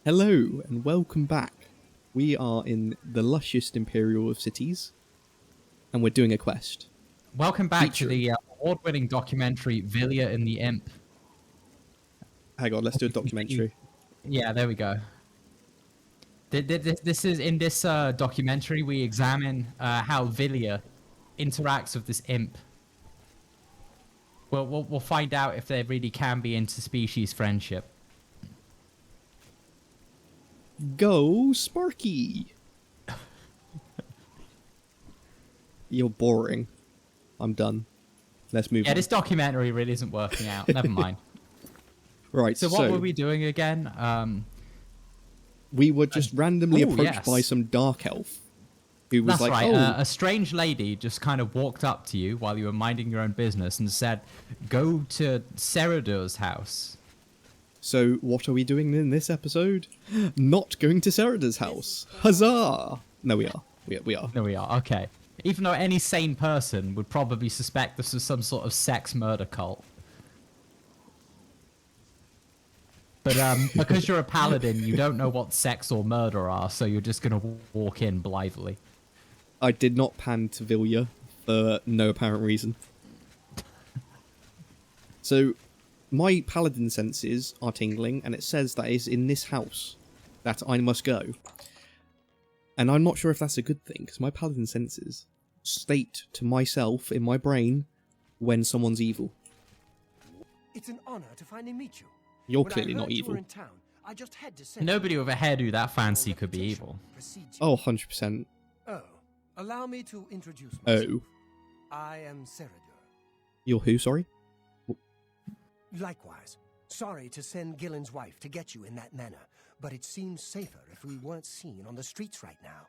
Hello and welcome back. We are in the luscious Imperial of Cities, and we're doing a quest. Welcome back to the award-winning documentary Vilya and the Imp. Hang on, let's do a documentary. Yeah, there we go. This is in this documentary we examine how Vilya interacts with this imp. We'll find out if there really can be interspecies friendship. Go Sparky! You're boring. I'm done. Let's move on. Yeah, this documentary really isn't working out. Never mind. Right, So what were we doing again? We were just randomly approached by some dark elf. Who was That's like, right. A strange lady just kind of walked up to you while you were minding your own business and said, "Go to Seradur's house." So what are we doing in this episode? Not going to Seradur's house. Huzzah! No, we are. We are. No, we are. Okay. Even though any sane person would probably suspect this is some sort of sex murder cult. But because you're a paladin, you don't know what sex or murder are, so you're just going to walk in blithely. I did not pan to Vilya for no apparent reason. So, my paladin senses are tingling, and it says that it's in this house that I must go. And I'm not sure if that's a good thing, because my paladin senses state to myself in my brain when someone's evil. It's an honor to finally meet you. You're When clearly I heard not you evil. were in town, I just had to send Nobody you with a hairdo that fancy could be evil. precedes you. Oh, 100%. Oh, allow me to introduce myself. Oh. I am Serador. You're who, sorry? Likewise, sorry to send Gillen's wife to get you in that manner, but it seems safer if we weren't seen on the streets right now.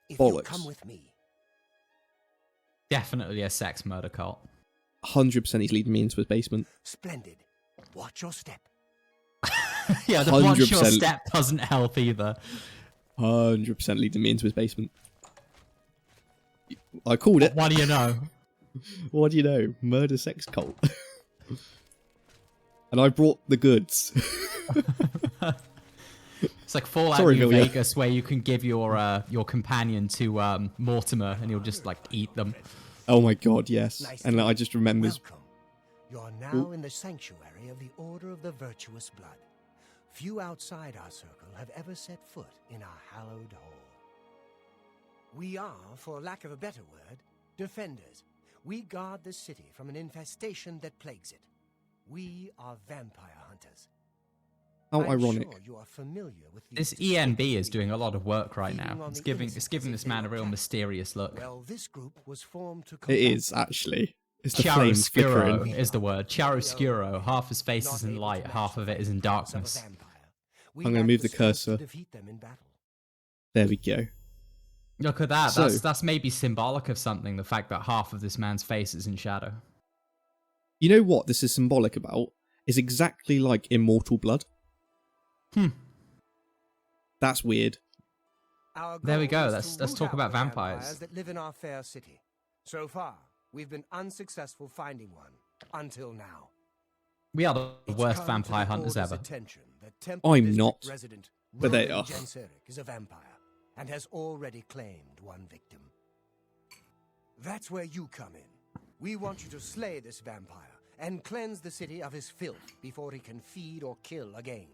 If you Bollocks. come with me, Definitely a sex murder cult. 100% he's leading me into his basement. splendid. Watch your step. Yeah, the watch your 100%. step doesn't help either. 100% leading me into his basement. I called it. What do you know? What do you know? Murder sex cult. And I brought the goods. It's like Fallout Sorry, New Vilya. Vegas, where you can give your companion to Mortimer, and he'll just like eat them. Oh my god, yes. Nice And to I just remembers. Welcome. You're now in the sanctuary of the Order of the Virtuous Blood. Few outside our circle have ever set foot in our hallowed hall. We are, for lack of a better word, defenders. We guard the city from an infestation that plagues it. We are vampire hunters. How I'm ironic. sure you are familiar with the This despicable ENB is doing a lot of work right feeding now. on It's the giving innocent giving as this if man they a were real cattle. mysterious look. Well, this group was formed to It combat is, actually. It's the flames Chiaroscuro flickering. is the word. Chiaroscuro. Half his face not is in able light, to half match of it the is in fighting powers of a darkness. vampire. We I'm gonna lack move the strength to cursor. defeat them in battle. There we go. Look at that. So- That's maybe symbolic of something. The fact that half of this man's face is in shadow. You know what this is symbolic about? It's exactly like immortal blood. That's weird. Our There we goal go. is to Let's root talk out about the vampires. that live in our fair city. So far, we've been unsuccessful finding one until now. We are the It's worst come vampire to the hunters Order's ever. attention that Temple I'm District not, resident but they Roland are. Genseric is a vampire and has already claimed one victim. That's where you come in. We want you to slay this vampire and cleanse the city of his filth before he can feed or kill again.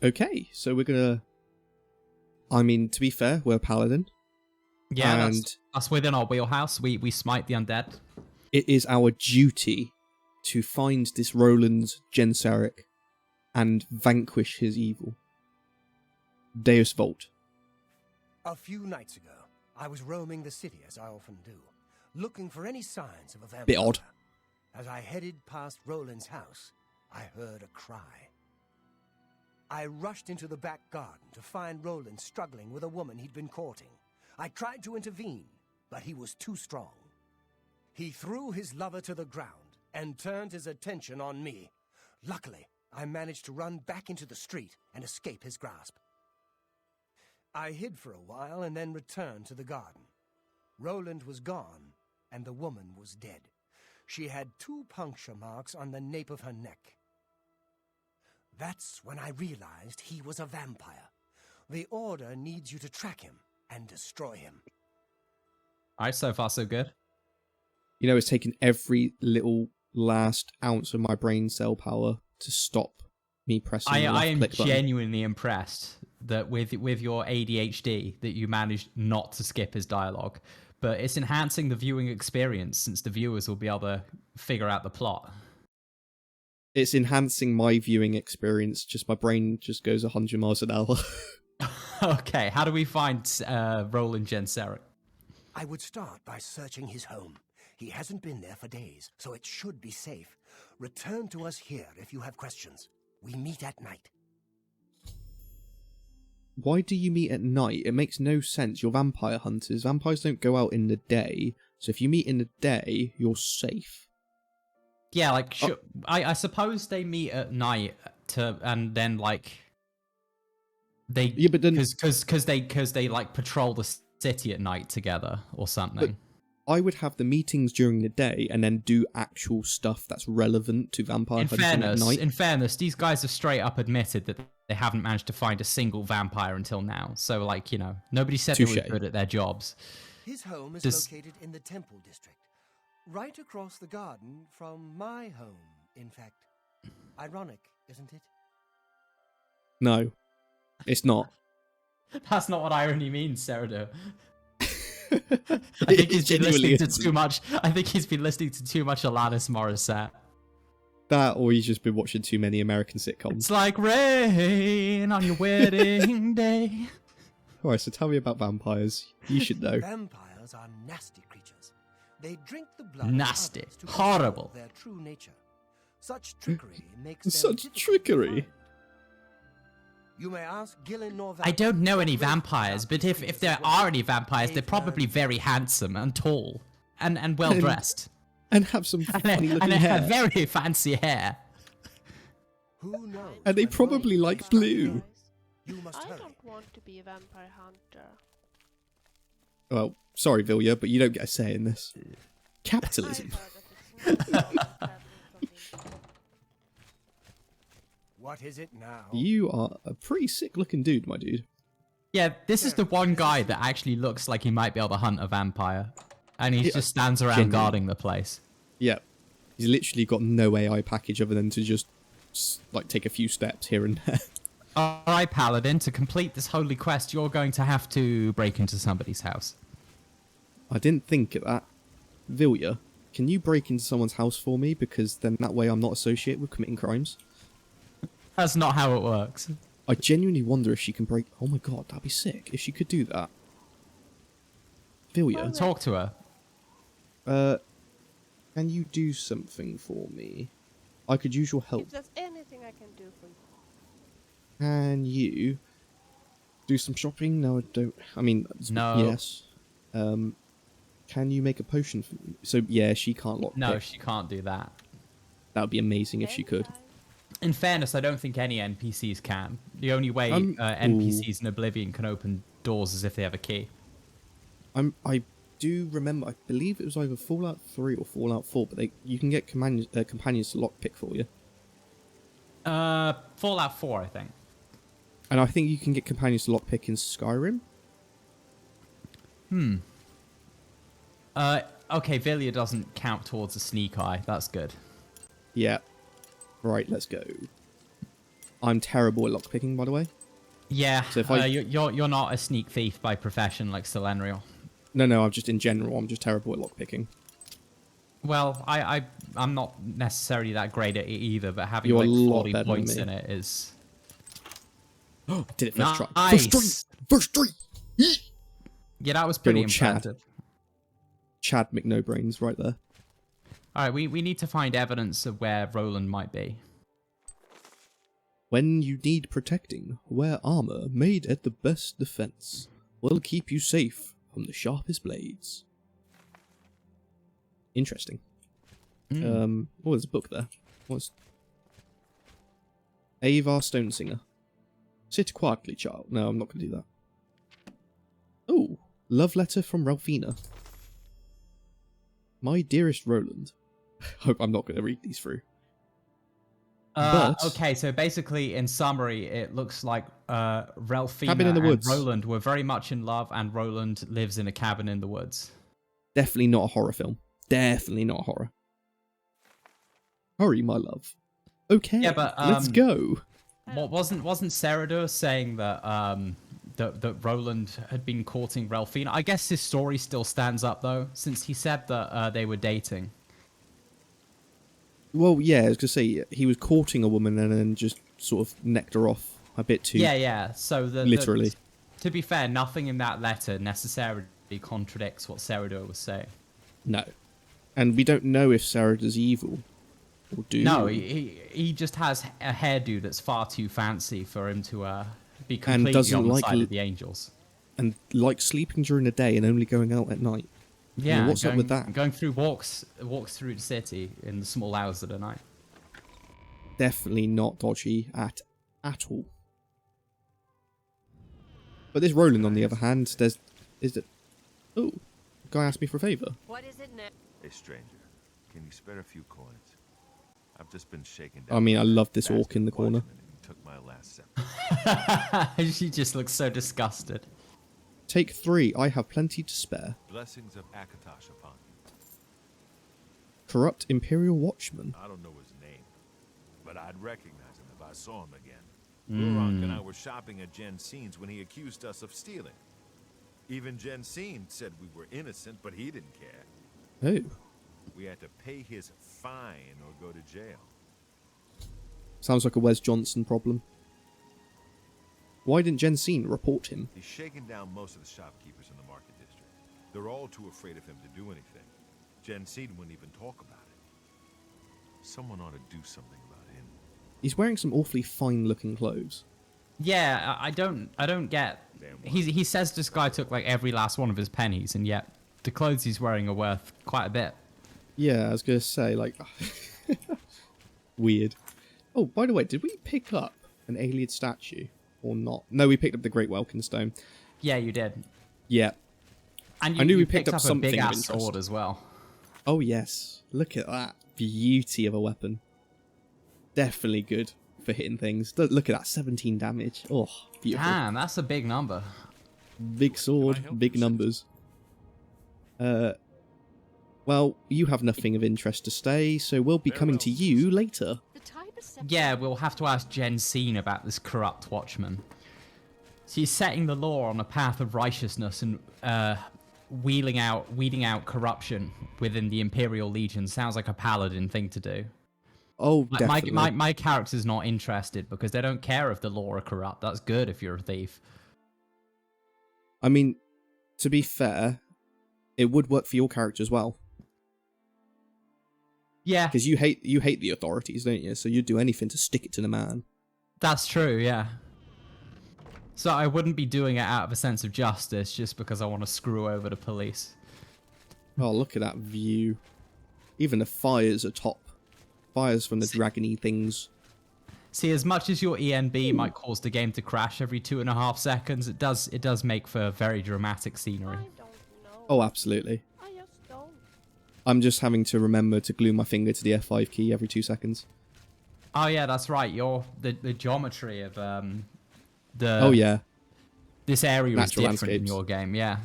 Okay, so we're gonna... I mean, to be fair, we're a paladin. Yeah, And- that's within our wheelhouse. We smite the undead. It is our duty to find this Roland Genseric and vanquish his evil. Deus Volt. A few nights ago, I was roaming the city as I often do, looking for any signs of a vampire. Bit odd. As I headed past Roland's house, I heard a cry. I rushed into the back garden to find Roland struggling with a woman he'd been courting. I tried to intervene, but he was too strong. He threw his lover to the ground and turned his attention on me. Luckily, I managed to run back into the street and escape his grasp. I hid for a while and then returned to the garden. Roland was gone, and the woman was dead. She had 2 puncture marks on the nape of her neck. That's when I realized he was a vampire. The Order needs you to track him and destroy him. Alright, so far so good. You know, it's taken every little last ounce of my brain cell power to stop me pressing the I left am click button. genuinely impressed that with your ADHD that you managed not to skip his dialogue. But it's enhancing the viewing experience since the viewers will be able to figure out the plot. It's enhancing my viewing experience, just my brain just goes 100 miles an hour. Okay, how do we find Roland Genseric? I would start by searching his home. He hasn't been there for days, so it should be safe. Return to us here if you have questions. We meet at night. Why do you meet at night? It makes no sense. You're vampire hunters. Vampires don't go out in the day, so if you meet in the day, you're safe. Yeah, like, I suppose they meet at night and then, like, they... Yeah, but then... Because they, like, patrol the city at night together or something. But I would have the meetings during the day and then do actual stuff that's relevant to vampire hunting at night. In fairness, these guys have straight up admitted that they haven't managed to find a single vampire until now. So, like, you know, nobody said they were good at their jobs. His home is located in the Temple District, right across the garden from my home, in fact. Ironic, isn't it? No, it's not. That's not what irony means, Cerido. I think he's been listening to too much. I think he's been listening to too much Alanis Morissette. That, or he's just been watching too many American sitcoms. It's like rain on your wedding day. Alright, so tell me about vampires. You should know. Vampires are nasty creatures. They drink the blood Nasty. of others to Horrible. control their true nature. Such trickery makes them Such difficult to trickery? find. You may ask Gillen Norval. I don't know any vampires, but if there are any vampires, they're probably very handsome and tall and well dressed. And have some funny looking and they hair. have very fancy hair. Who knows? And they when probably Roland like strikes blue. again. You must I hurry. don't want to be a vampire hunter. Well, sorry, Vilya, but you don't get a say in this. Capitalism. I've heard that it's not traveling from me. What is it now? You are a pretty sick looking dude, my dude. Yeah, this is the one guy that actually looks like he might be able to hunt a vampire. And he just stands around genuinely. guarding the place. Yeah. He's literally got no AI package other than to just, like, take a few steps here and there. Alright, Paladin, to complete this holy quest, you're going to have to break into somebody's house. I didn't think of that. Vilya, can you break into someone's house for me? Because then that way I'm not associated with committing crimes. That's not how it works. I genuinely wonder if she can break... Oh my god, that'd be sick. If she could do that. Vilya, Talk to her. can you do something for me? I could use your help. If there's anything I can do for you. Can you do some shopping? No, I don't. I mean, No. yes. Can you make a potion for me? So, yeah, she can't lock No, pick. she can't do that. That would be amazing if she could. Anytime. In fairness, I don't think any NPCs can. The only way NPCs in Oblivion can open doors is if they have a key. I do remember, I believe it was either Fallout 3 or Fallout 4, but you can get companions to lockpick for you. Fallout 4, I think. And I think you can get companions to lockpick in Skyrim. Okay, Vilya doesn't count towards a sneak eye. That's good. Yeah. Right, let's go. I'm terrible at lockpicking, by the way. Yeah, So if you're not a sneak thief by profession like Selenriel. No, I'm just in general, I'm just terrible at lockpicking. Well, I'm not necessarily that great at it either, but having You're a like lot 40 better than points me. in it is... I did it first try. Nice. First try! Yeah, that was pretty Good old Chad. impressive. Chad McNobrains right there. Alright, we need to find evidence of where Roland might be. When you need protecting, wear armor made at the best defense. Will keep you safe from the sharpest blades. Interesting. Oh, there's a book there. What's... Avar Stonesinger. Sit quietly, child. No, I'm not going to do that. Oh, love letter from Ralphina. My dearest Roland. Hope I'm not going to read these through. But Okay, so basically, in summary, it looks like Ralphina Cabin in the and Woods. Roland were very much in love, and Roland lives in a cabin in the woods. definitely not a horror film. Definitely not horror. Hurry, my love. Okay, Yeah, but, let's go. What wasn't Serador saying that that Roland had been courting Ralphina? I guess his story still stands up though, since he said that they were dating. Well, yeah, I was gonna say he was courting a woman and then just sort of necked her off a bit too. Yeah. So literally. To be fair, nothing in that letter necessarily contradicts what Serador was saying. No, and we don't know if Sarah's evil. Or do No, we? he just has a hairdo that's far too fancy for him to be And completely doesn't on the like side of the angels. And like sleeping during the day and only going out at night. Yeah, what's up with that? Going through walks through the city in the small hours of the night. Definitely not dodgy at all. But this Roland, on the other hand, oh, guy asked me for a favour. What is it now? Hey, stranger, can you spare a few coins? I've just been shaken I down. mean, I love this Bastard orc in the corner. watchman and he took my last scepter. She just looks so disgusted. Take 3. I have plenty to spare. Blessings of Akatosh upon you. Corrupt Imperial Watchman. I don't know his name, but I'd recognize him if I saw him again. Luronk and I were shopping at Jensen's when he accused us of stealing. Even Jensen said we were innocent, but he didn't care. Oh, We had to pay his fine or go to jail. sounds like a Wes Johnson problem. Why didn't Jensen report him? He's shaken down most of the shopkeepers in the market district. They're all too afraid of him to do anything. Jensen wouldn't even talk about it. Someone ought to do something about him. He's wearing some awfully fine-looking clothes. Yeah, I don't get. He says this guy took like every last one of his pennies, and yet the clothes he's wearing are worth quite a bit. Yeah, I was gonna say, like, weird. Oh, by the way, did we pick up an alien statue or not? No, we picked up the Great Welkin Stone. Yeah, you did. Yeah. And I knew you we picked up a something big of ass interest. sword as well. Oh yes, look at that beauty of a weapon. Definitely good for hitting things. Look at that, 17 damage. Oh, beautiful. Damn, that's a big number. Big sword, big numbers. Well, you have nothing of interest to stay, so we'll be coming to you later. The type of scepter. Yeah, we'll have to ask Jensen about this corrupt watchman. She's setting the law on a path of righteousness and weeding out corruption within the Imperial Legion. Sounds like a Paladin thing to do. Oh, definitely. My character's not interested because they don't care if the law are corrupt. That's good if you're a thief. I mean, to be fair, it would work for your character as well. Yeah, Because you hate the authorities, don't you? So you'd do anything to stick it to the man. that's true, yeah. So I wouldn't be doing it out of a sense of justice just because I want to screw over the police. Oh, look at that view. Even the fires are top. Fires from the dragony things. See, as much as your ENB might cause the game to crash every 2.5 seconds, it does make for very dramatic scenery. I don't know. Oh, absolutely. I just don't. I'm just having to remember to glue my finger to the F5 key every 2 seconds. Oh yeah, that's right. The geometry of the Oh, yeah. this area is Natural different in landscapes. your game, yeah.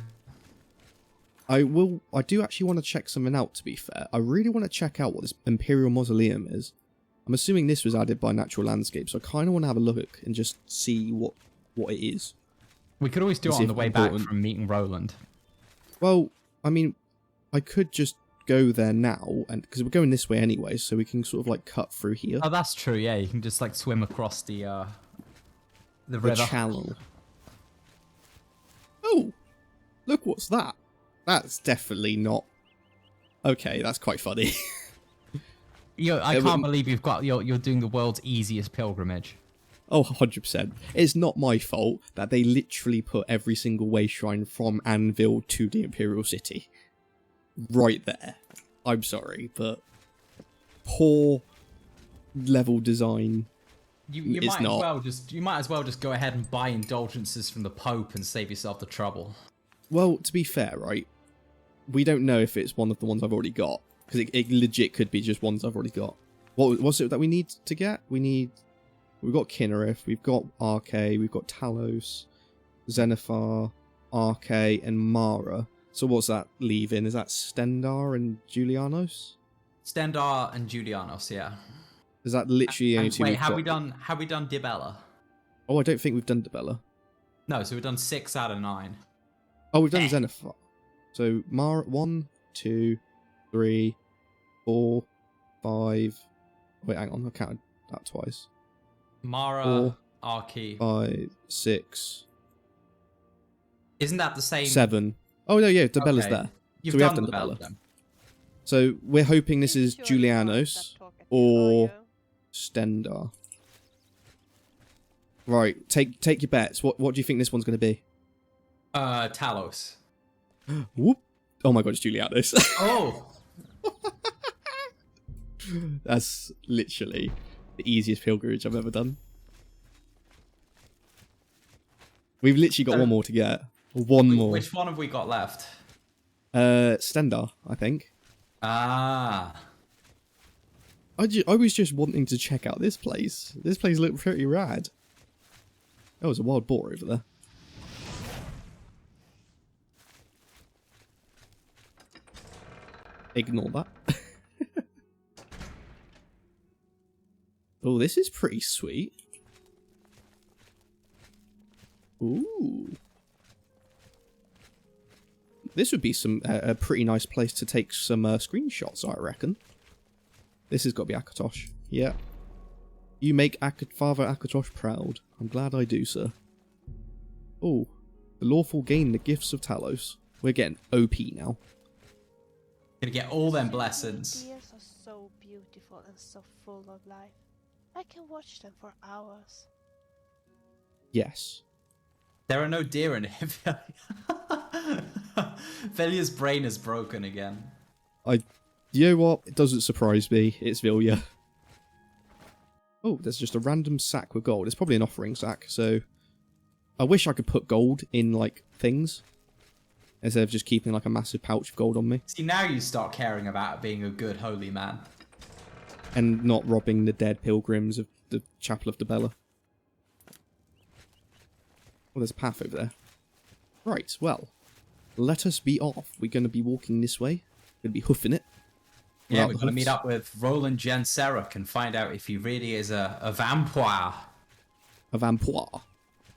I do actually want to check something out, to be fair. I really want to check out what this Imperial Mausoleum is. I'm assuming this was added by Natural Landscapes, so I kind of want to have a look and just see what it is. We could always do it See on if the it's way back important. from meeting Roland. Well, I mean, I could just go there now, and because we're going this way anyway, so we can sort of like cut through here. Oh, that's true. Yeah, you can just like swim across the The river. channel. Oh, look, what's that? That's definitely not... Okay, that's quite funny. I can't believe you're doing the world's easiest pilgrimage. Oh, 100%. It's not my fault that they literally put every single way shrine from Anvil to the Imperial City. Right there. I'm sorry, but poor level design. You It's might not. you might as well just go ahead and buy indulgences from the Pope and save yourself the trouble. Well, to be fair, right, we don't know if it's one of the ones I've already got, because it legit could be just ones I've already got. What's it that we need to get? We've got Kinnereth, we've got Arche, we've got Talos, Zenithar, Arche, and Mara. So what's that leaving? Is that Stendar and Julianos? Stendar and Julianos, yeah. Is that literally the only two? Wait, we've have got? we done Dibella? Oh, I don't think we've done Dibella. No, so we've done 6 out of 9. Oh, we've done Zenithar. So Mara, 1, 2, 3, 4, 5. Wait, hang on, I counted that twice. Mara, 4, Arche. 5, 6. Isn't that the same? 7. Oh no, yeah, Dibella's Okay. there. You've So we have done done Dibella Dibella. then. So we're hoping this Pretty is sure you are Julianos that talkative, or are you? Stendar. Right, take your bets. What do you think this one's going to be? Talos. Whoop! Oh my god, it's Julianos. Oh! That's literally the easiest pilgrimage I've ever done. We've literally got one more to get. One more. Which one have we got left? Stendar, I think. Ah. I was just wanting to check out this place. This place looked pretty rad. Oh, there's a wild boar over there. Ignore that. Oh, this is pretty sweet. Ooh. This would be a pretty nice place to take some screenshots, I reckon. This has got to be Akatosh. Yeah. You make Father Akatosh proud. I'm glad I do, sir. Oh. The lawful gain the gifts of Talos. We're getting OP now. Gonna get all them Some blessings. ideas are so beautiful and so full of life. I can watch them for hours. Yes. There are no deer in it. Velia's brain is broken again. You know what? It doesn't surprise me. It's Vilya. Oh, there's just a random sack with gold. It's probably an offering sack, so... I wish I could put gold in, like, things. Instead of just keeping, like, a massive pouch of gold on me. See, now you start caring about being a good holy man. And not robbing the dead pilgrims of the Chapel of Dibella. Oh, there's a path over there. Right, well. Let us be off. We're going to be walking this way. We're going to be hoofing it. Yeah, Without we're the going to meet hoofs. up with Roland Genserek and find out if he really is a vampire. A vampire.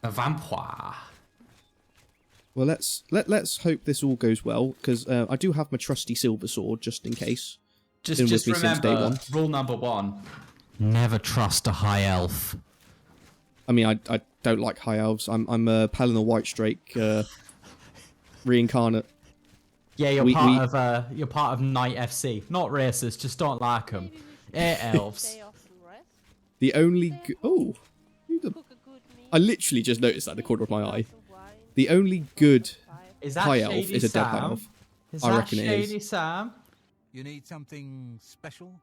A vampire. Well, let's hope this all goes well, because I do have my trusty silver sword, just in case. Been Just with me since day remember, one. rule number 1. Never trust a high elf. I mean, I don't like high elves. I'm a Paladin Whitestrake reincarnate. Yeah, you're part of Knight FC. Not racist, just don't like them. Air elves. Stay off and rest. The only... Oh! Cook a good meal. I literally just noticed that in the corner of my eye. glass of wine, The only good fire. Is that high elf Shady is a dead Sam? high elf. Is I that reckon it is. Shady Sam? You need something special?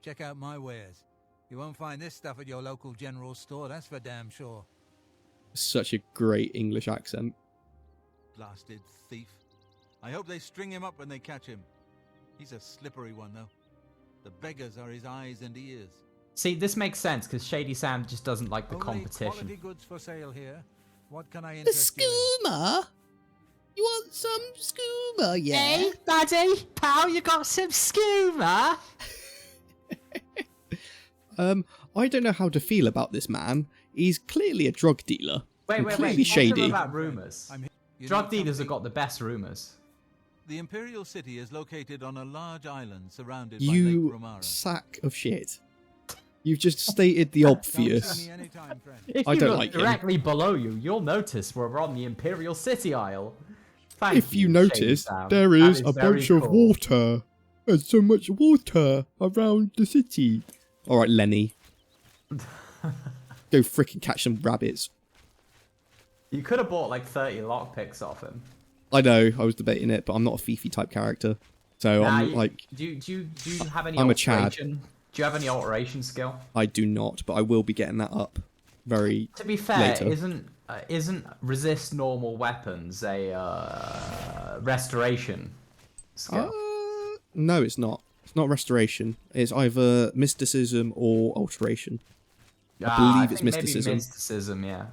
Check out my wares. You won't find this stuff at your local general store, that's for damn sure. Such a great English accent. Blasted thief. I hope they string him up when they catch him. He's a slippery one, though. The beggars are his eyes and ears. See, this makes sense because Shady Sam just doesn't like the Only competition. quality goods for sale here. What can I interest you in? Skooma? You want some skooma, yeah? Hey, buddy, pal, you got some skooma? I don't know how to feel about this man. He's clearly a drug dealer. Wait, Completely wait. shady. About rumors. I'm here. You Drug need dealers have something- got the best rumors. The Imperial City is located on a large island surrounded by You Lake Romara. sack of shit. You've just stated the Come see obvious. me anytime, friend. If I you don't look like him. directly below you, you'll notice we're on the Imperial City Isle. Thank If you Shady notice, Sam. there That is a very bunch of cool. water. There's so much water around the city. Alright, Lenny. Go frickin' catch some rabbits. You could have bought like 30 lockpicks off him. I know, I was debating it, but I'm not a Fifi type character. So I'm like, Do you have any I'm a Chad. alteration? Do you have any alteration skill? I do not, but I will be getting that up very To be fair, later. isn't resist normal weapons a restoration skill? No, it's not. It's not restoration. It's either mysticism or alteration. I I believe it's think maybe mysticism. mysticism, yeah.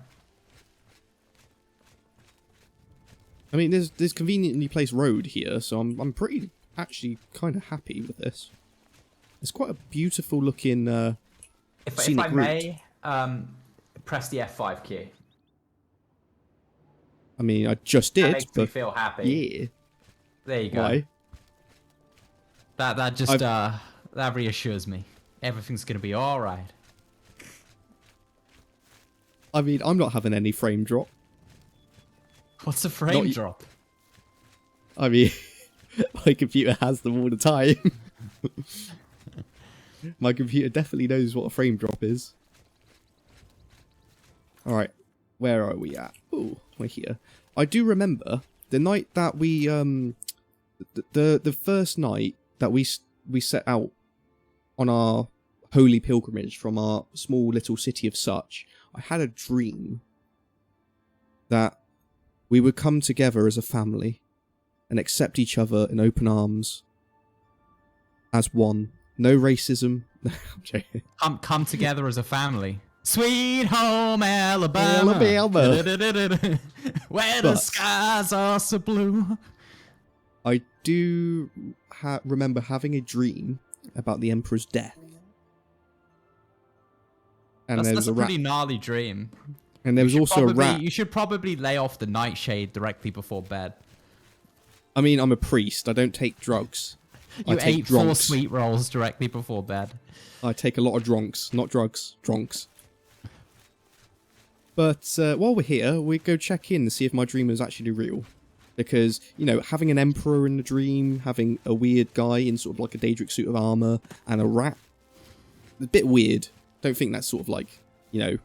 I mean, there's conveniently placed road here, so I'm pretty actually kind of happy with this. It's quite a beautiful looking If scenic I route. may, press the F5 key. I mean, I just That did, makes me but feel happy. yeah. There you go. Why? That just that reassures me. Everything's gonna be all right. I mean, I'm not having any frame drop. What's a frame Not- drop? I mean, my computer has them all the time. My computer definitely knows what a frame drop is. Alright, where are we at? Oh, we're here. I do remember the night that we, the first night that we set out on our holy pilgrimage from our small little city of Such, I had a dream that we would come together as a family and accept each other in open arms as one. No racism. I'm joking. Come together as a family. Sweet home Alabama. Alabama. Where the But- skies are so blue. I do remember having a dream about the Emperor's death. And there was That's a a rat. pretty gnarly dream. And there was also a rat. You should probably lay off the nightshade directly before bed. I mean, I'm a priest. I don't take drugs. I You take ate 4 dronks. sweet rolls directly before bed. I take a lot of dronks. Not drugs. Dronks. But while we're here, we go check in and see if my dream was actually real. Because, you know, having an emperor in the dream, having a weird guy in sort of like a Daedric suit of armor, and a rat, a bit weird. Don't think that's sort of like, you know,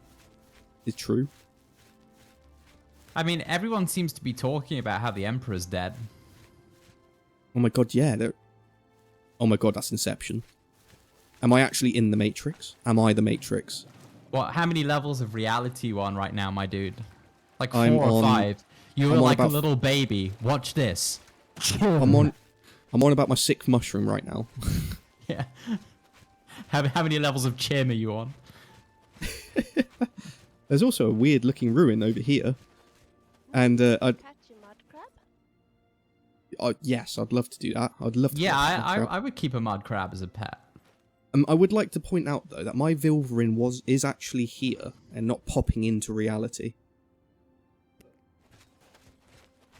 is true. I mean, everyone seems to be talking about how the Emperor's dead. Oh my god, yeah. Oh my god, that's Inception. Am I actually in the Matrix? Am I the Matrix? What? How many levels of reality are you on right now, my dude? Like 4 I'm or on- 5. You I'm were on like a about- little baby. Watch this. I'm on about my 6th mushroom right now. Yeah. How many levels of Chim are you on? There's also a weird looking ruin over here. And Catch a mud crab? yes, I'd love to do that. I'd love to. Yeah, catch a mud crab. I would keep a mud crab as a pet. I would like to point out though that my Vilverin is actually here and not popping into reality.